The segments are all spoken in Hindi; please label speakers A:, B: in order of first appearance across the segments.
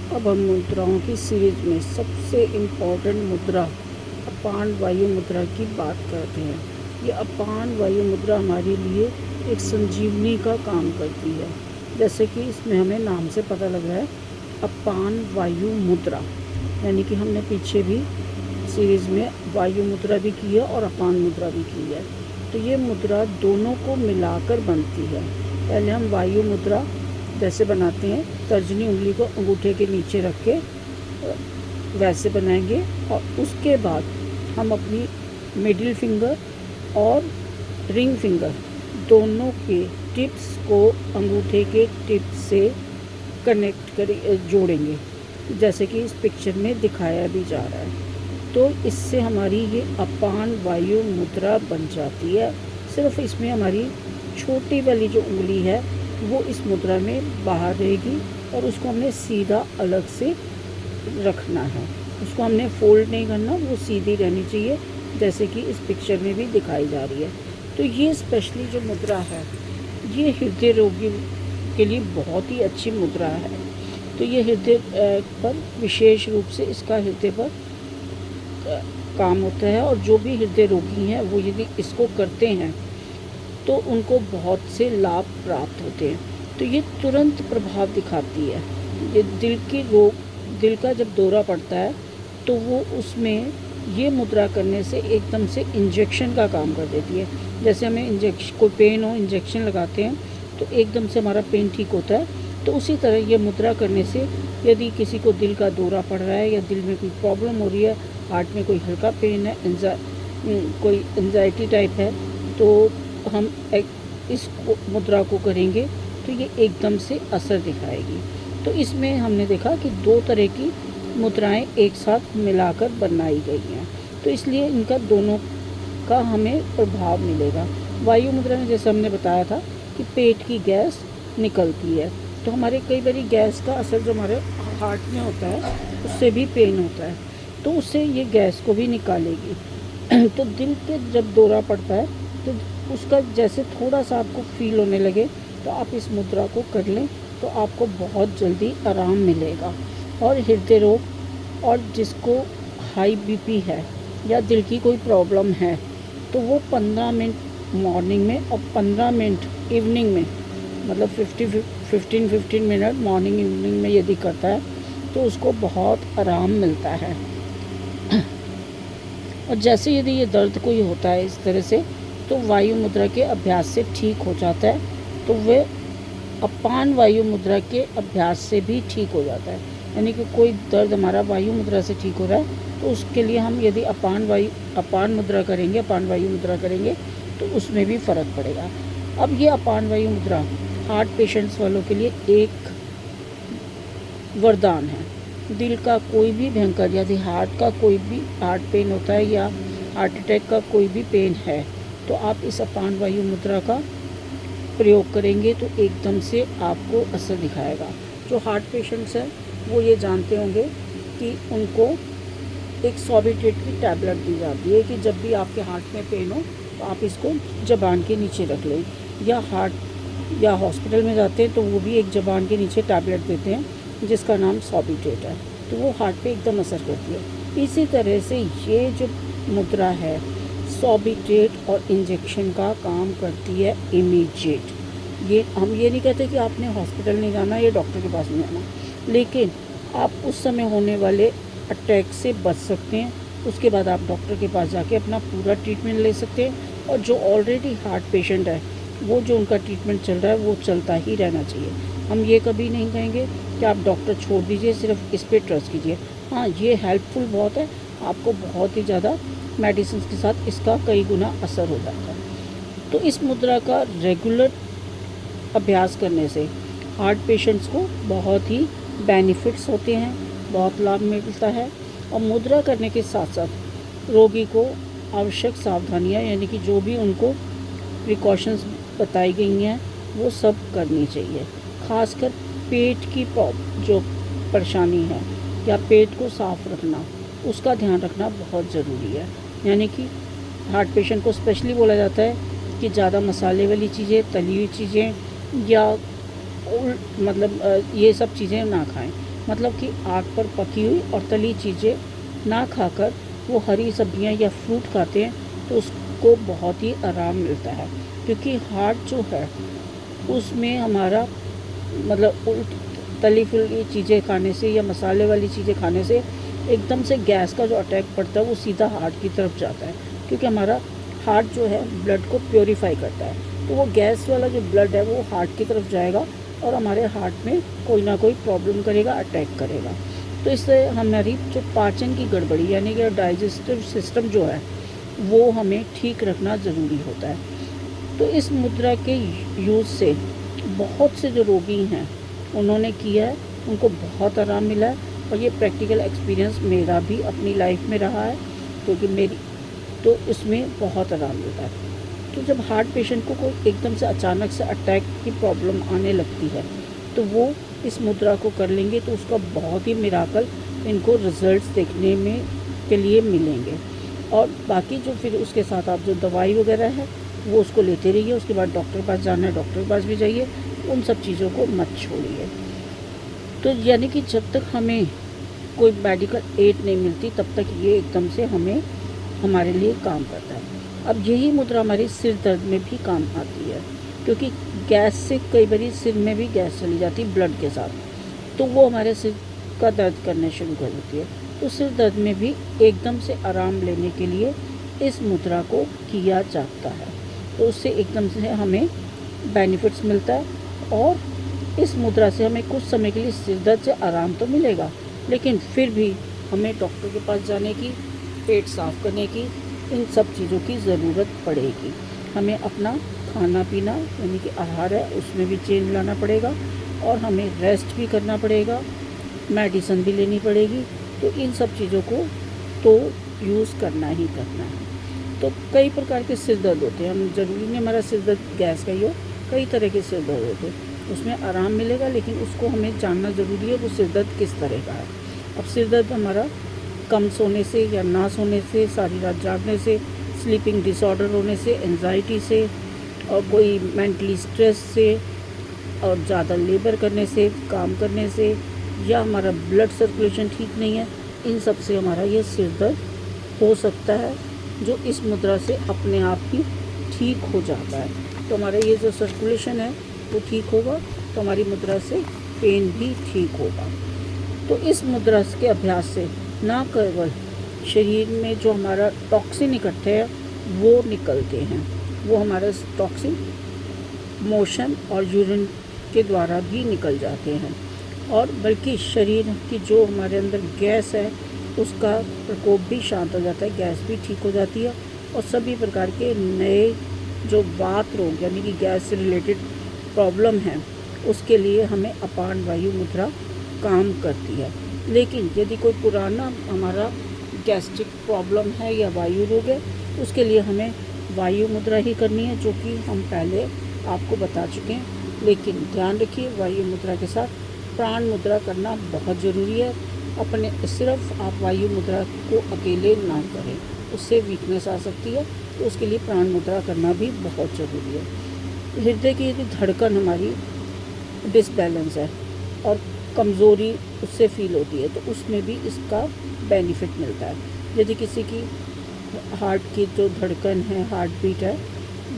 A: अब हम मुद्राओं की सीरीज में सबसे इम्पोर्टेंट मुद्रा अपान वायु मुद्रा की बात करते हैं। ये अपान वायु मुद्रा हमारे लिए एक संजीवनी का काम करती है। जैसे कि इसमें हमें नाम से पता लग रहा है अपान वायु मुद्रा, यानी कि हमने पीछे भी सीरीज़ में वायु मुद्रा भी की है और अपान मुद्रा भी की है। तो ये मुद्रा दोनों को मिलाकर बनती है। पहले हम वायु मुद्रा जैसे बनाते हैं, तर्जनी उंगली को अंगूठे के नीचे रख के वैसे बनाएंगे, और उसके बाद हम अपनी मिडिल फिंगर और रिंग फिंगर दोनों के टिप्स को अंगूठे के टिप से कनेक्ट जोड़ेंगे, जैसे कि इस पिक्चर में दिखाया भी जा रहा है। तो इससे हमारी ये अपान वायु मुद्रा बन जाती है। सिर्फ इसमें हमारी छोटी वाली जो उंगली है वो इस मुद्रा में बाहर रहेगी, और उसको हमने सीधा अलग से रखना है। उसको हमने फोल्ड नहीं करना, वो सीधी रहनी चाहिए, जैसे कि इस पिक्चर में भी दिखाई जा रही है। तो ये स्पेशली जो मुद्रा है ये हृदय रोगी के लिए बहुत ही अच्छी मुद्रा है। तो ये हृदय पर विशेष रूप से इसका हृदय पर काम होता है, और जो भी हृदय रोगी हैं वो यदि इसको करते हैं तो उनको बहुत से लाभ प्राप्त होते हैं। तो ये तुरंत प्रभाव दिखाती है। ये दिल का जब दौरा पड़ता है तो वो उसमें ये मुद्रा करने से एकदम से इंजेक्शन का काम कर देती है। जैसे हमें कोई पेन हो, इंजेक्शन लगाते हैं तो एकदम से हमारा पेन ठीक होता है। तो उसी तरह ये मुद्रा करने से यदि किसी को दिल का दौरा पड़ रहा है या दिल में कोई प्रॉब्लम हो रही है, हार्ट में कोई हल्का पेन है, कोई एंजाइटी टाइप है, तो हम इस मुद्रा को करेंगे तो ये एकदम से असर दिखाएगी। तो इसमें हमने देखा कि दो तरह की मुद्राएं एक साथ मिलाकर बनाई गई हैं, तो इसलिए इनका दोनों का हमें प्रभाव मिलेगा। वायु मुद्रा में जैसे हमने बताया था कि पेट की गैस निकलती है, तो हमारे कई बार गैस का असर जो हमारे हार्ट में होता है उससे भी पेन होता है, तो उससे ये गैस को भी निकालेगी। तो दिल के जब दौरा पड़ता है तो उसका जैसे थोड़ा सा आपको फील होने लगे तो आप इस मुद्रा को कर लें, तो आपको बहुत जल्दी आराम मिलेगा। और हृदय रोग और जिसको हाई बीपी है या दिल की कोई प्रॉब्लम है तो वो 15 मिनट मॉर्निंग में और 15 मिनट इवनिंग में, मतलब 15 मिनट मॉर्निंग इवनिंग में यदि करता है तो उसको बहुत आराम मिलता है। और जैसे यदि ये दर्द कोई होता है इस तरह से तो वायु मुद्रा के अभ्यास से ठीक हो जाता है, तो वह अपान वायु मुद्रा के अभ्यास से भी ठीक हो जाता है। यानी कि कोई दर्द हमारा वायु मुद्रा से ठीक हो रहा है तो उसके लिए हम यदि अपान मुद्रा करेंगे, अपान वायु मुद्रा करेंगे तो उसमें भी फ़र्क पड़ेगा। अब ये अपान वायु मुद्रा हार्ट पेशेंट्स वालों के लिए एक वरदान है। दिल का कोई भी भयंकर, यदि हार्ट का कोई भी हार्ट पेन होता है या हार्ट अटैक का कोई भी पेन है तो आप इस अपान वायु मुद्रा का प्रयोग करेंगे तो एकदम से आपको असर दिखाएगा। जो हार्ट पेशेंट्स हैं वो ये जानते होंगे कि उनको एक सॉर्बिट्रेट की टैबलेट दी जाती है कि जब भी आपके हार्ट में पेन हो तो आप इसको ज़बान के नीचे रख लें, या हॉस्पिटल में जाते हैं तो वो भी एक ज़बान के नीचे टैबलेट देते हैं जिसका नाम सॉर्बिट्रेट है, तो वो हार्ट पे एकदम असर करती है। इसी तरह से ये जो मुद्रा है सॉर्बिट्रेट और इंजेक्शन का काम करती है इमीडिएट। ये हम ये नहीं कहते कि आपने हॉस्पिटल नहीं जाना या डॉक्टर के पास नहीं जाना, लेकिन आप उस समय होने वाले अटैक से बच सकते हैं। उसके बाद आप डॉक्टर के पास जाके अपना पूरा ट्रीटमेंट ले सकते हैं। और जो ऑलरेडी हार्ट पेशेंट है वो जो उनका ट्रीटमेंट चल रहा है वो चलता ही रहना चाहिए। हम ये कभी नहीं कहेंगे कि आप डॉक्टर छोड़ दीजिए, सिर्फ इस पर ट्रस्ट कीजिए। हाँ, ये हेल्पफुल बहुत है, आपको बहुत ही ज़्यादा मेडिसिन के साथ इसका कई गुना असर हो जाता है। तो इस मुद्रा का रेगुलर अभ्यास करने से हार्ट पेशेंट्स को बहुत ही बेनिफिट्स होते हैं, बहुत लाभ मिलता है। और मुद्रा करने के साथ साथ रोगी को आवश्यक सावधानियां, यानी कि जो भी उनको प्रिकॉशंस बताई गई हैं वो सब करनी चाहिए। खासकर पेट की जो परेशानी है या पेट को साफ रखना, उसका ध्यान रखना बहुत ज़रूरी है। यानी कि हार्ट पेशेंट को स्पेशली बोला जाता है कि ज़्यादा मसाले वाली चीज़ें, तली हुई चीज़ें या ये सब चीज़ें ना खाएं। मतलब कि आग पर पकी हुई और तली चीज़ें ना खाकर वो हरी सब्जियां या फ्रूट खाते हैं तो उसको बहुत ही आराम मिलता है, क्योंकि हार्ट जो है उसमें हमारा मतलब तली फुली चीज़ें खाने से या मसाले वाली चीज़ें खाने से एकदम से गैस का जो अटैक पड़ता है वो सीधा हार्ट की तरफ जाता है, क्योंकि हमारा हार्ट जो है ब्लड को प्योरीफाई करता है। तो वो गैस वाला जो ब्लड है वो हार्ट की तरफ जाएगा और हमारे हार्ट में कोई ना कोई प्रॉब्लम करेगा, अटैक करेगा। तो इससे हमारी जो पाचन की गड़बड़ी यानी कि डाइजेस्टिव सिस्टम जो है वो हमें ठीक रखना ज़रूरी होता है। तो इस मुद्रा के यूज़ से बहुत से जो रोगी हैं उन्होंने किया है, उनको बहुत आराम मिला है। और ये प्रैक्टिकल एक्सपीरियंस मेरा भी अपनी लाइफ में रहा है, क्योंकि मेरी तो इसमें बहुत आराम मिलता है। तो जब हार्ट पेशेंट को कोई एकदम से अचानक से अटैक की प्रॉब्लम आने लगती है तो वो इस मुद्रा को कर लेंगे तो उसका बहुत ही मिराकल इनको रिजल्ट्स देखने में के लिए मिलेंगे। और बाकी जो फिर उसके साथ आप जो दवाई वगैरह है वो उसको लेते रहिए। उसके बाद डॉक्टर के पास जाना है, डॉक्टर के पास भी जाइए, उन सब चीज़ों को मत छोड़िए। तो यानी कि जब तक हमें कोई मेडिकल एड नहीं मिलती तब तक ये एकदम से हमें हमारे लिए काम करता है। अब यही मुद्रा हमारे सिर दर्द में भी काम आती है, क्योंकि गैस से कई बार सिर में भी गैस चली जाती है ब्लड के साथ, तो वो हमारे सिर का दर्द करने शुरू कर देती है। तो सिर दर्द में भी एकदम से आराम लेने के लिए इस मुद्रा को किया जाता है, तो उससे एकदम से हमें बेनिफिट्स मिलता है। और इस मुद्रा से हमें कुछ समय के लिए सिर दर्द से आराम तो मिलेगा, लेकिन फिर भी हमें डॉक्टर के पास जाने की, पेट साफ़ करने की, इन सब चीज़ों की ज़रूरत पड़ेगी। हमें अपना खाना पीना यानी कि आहार है उसमें भी चेंज लाना पड़ेगा, और हमें रेस्ट भी करना पड़ेगा, मेडिसिन भी लेनी पड़ेगी। तो इन सब चीज़ों को तो यूज़ करना ही करना है। तो कई प्रकार के सिर दर्द होते हैं, हम ज़रूरी नहीं हमारा सिर दर्द गैस का ही हो, कई तरह के सिर दर्द होते हैं, उसमें आराम मिलेगा, लेकिन उसको हमें जानना ज़रूरी है वो सिर दर्द किस तरह का है। अब सिर दर्द हमारा कम सोने से या ना सोने से, सारी रात जागने से, स्लीपिंग डिसऑर्डर होने से, एंजाइटी से, और कोई मेंटली स्ट्रेस से, और ज़्यादा लेबर करने से, काम करने से, या हमारा ब्लड सर्कुलेशन ठीक नहीं है, इन सब से हमारा ये सिर दर्द हो सकता है, जो इस मुद्रा से अपने आप ही ठीक हो जाता है। तो हमारा ये जो सर्कुलेशन है वो ठीक होगा, तो हमारी मुद्रा से पेन भी ठीक होगा। तो इस मुद्रा के अभ्यास से ना केवल शरीर में जो हमारा टॉक्सिन इकट्ठे हैं वो निकलते हैं, वो हमारा टॉक्सिन मोशन और यूरिन के द्वारा भी निकल जाते हैं, और बल्कि शरीर की जो हमारे अंदर गैस है उसका प्रकोप भी शांत हो जाता है, गैस भी ठीक हो जाती है। और सभी प्रकार के नए जो वात रोग यानी कि गैस से रिलेटेड प्रॉब्लम है उसके लिए हमें अपान वायु मुद्रा काम करती है। लेकिन यदि कोई पुराना हमारा गैस्ट्रिक प्रॉब्लम है या वायु रोग है, उसके लिए हमें वायु मुद्रा ही करनी है, जो कि हम पहले आपको बता चुके हैं। लेकिन ध्यान रखिए, वायु मुद्रा के साथ प्राण मुद्रा करना बहुत ज़रूरी है। अपने सिर्फ आप वायु मुद्रा को अकेले ना करें, उससे वीकनेस आ सकती है, तो उसके लिए प्राण मुद्रा करना भी बहुत ज़रूरी है। हृदय की यदि धड़कन हमारी डिसबैलेंस है और कमज़ोरी उससे फील होती है, तो उसमें भी इसका बेनिफिट मिलता है। यदि किसी की हार्ट की जो धड़कन है, हार्ट बीट है,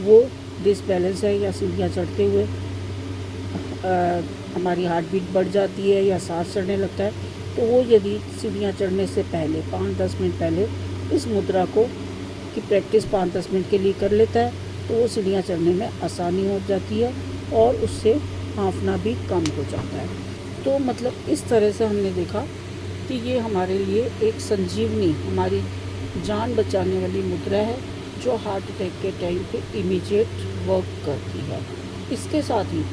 A: वो डिसबैलेंस है या सीढ़ियाँ चढ़ते हुए हमारी हार्ट बीट बढ़ जाती है या सांस चढ़ने लगता है, तो वो यदि सीढ़ियाँ चढ़ने से पहले 5-10 मिनट पहले इस मुद्रा को की प्रैक्टिस 5-10 मिनट के लिए कर लेता है, तो वो सीढ़ियाँ चढ़ने में आसानी हो जाती है और उससे हाँफना भी कम हो जाता है। तो मतलब इस तरह से हमने देखा कि ये हमारे लिए एक संजीवनी, हमारी जान बचाने वाली मुद्रा है, जो हार्ट अटैक के टाइम पे इमीडिएट वर्क करती है। इसके साथ ही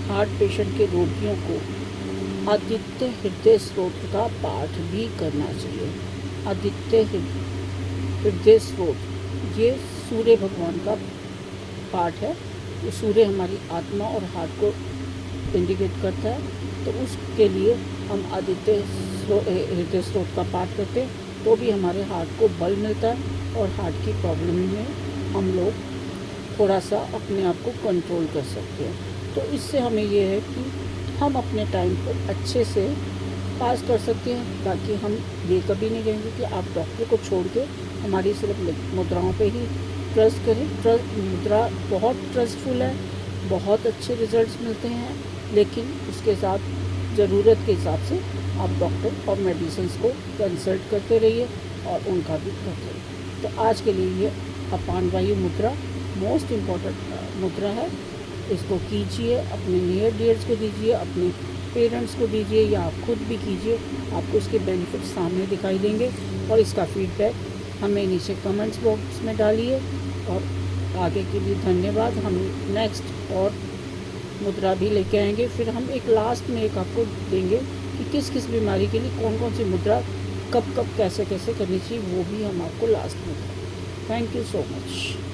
A: हार्ट पेशेंट के रोगियों को आदित्य हृदय स्तोत्र का पाठ भी करना चाहिए। आदित्य हृदय स्तोत्र ये सूर्य भगवान का पाठ है। ये सूर्य हमारी आत्मा और हार्ट को इंडिकेट करता है, तो उसके लिए हम आदित्य हृदय स्तोत्र का पाठ करते हैं, तो भी हमारे हार्ट को बल मिलता है और हार्ट की प्रॉब्लम में हम लोग थोड़ा सा अपने आप को कंट्रोल कर सकते हैं। तो इससे हमें ये है कि हम अपने टाइम को अच्छे से पास कर सकते हैं, ताकि हम ये कभी नहीं कहेंगे कि आप डॉक्टर को छोड़ के हमारी सिर्फ मुद्राओं पे ही ट्रस्ट करें। मुद्रा बहुत ट्रस्टफुल है, बहुत अच्छे रिजल्ट्स मिलते हैं, लेकिन उसके साथ ज़रूरत के हिसाब से आप डॉक्टर और मेडिसिन्स को कंसल्ट करते रहिए और उनका भी करते रहिए। तो आज के लिए ये अपान वायु मुद्रा मोस्ट इम्पॉर्टेंट मुद्रा है। इसको कीजिए, अपने नियर डियर्स को दीजिए, अपने पेरेंट्स को दीजिए, या आप खुद भी कीजिए। आपको इसके बेनिफिट्स सामने दिखाई देंगे और इसका फीडबैक हमें नीचे कमेंट्स बॉक्स में डालिए। और आगे के लिए धन्यवाद। हम नेक्स्ट और मुद्रा भी लेके आएंगे। फिर हम एक लास्ट में एक आपको देंगे कि किस किस बीमारी के लिए कौन कौन सी मुद्रा कब कब कैसे कैसे करनी चाहिए, वो भी हम आपको लास्ट में देंगे। Thank you so much.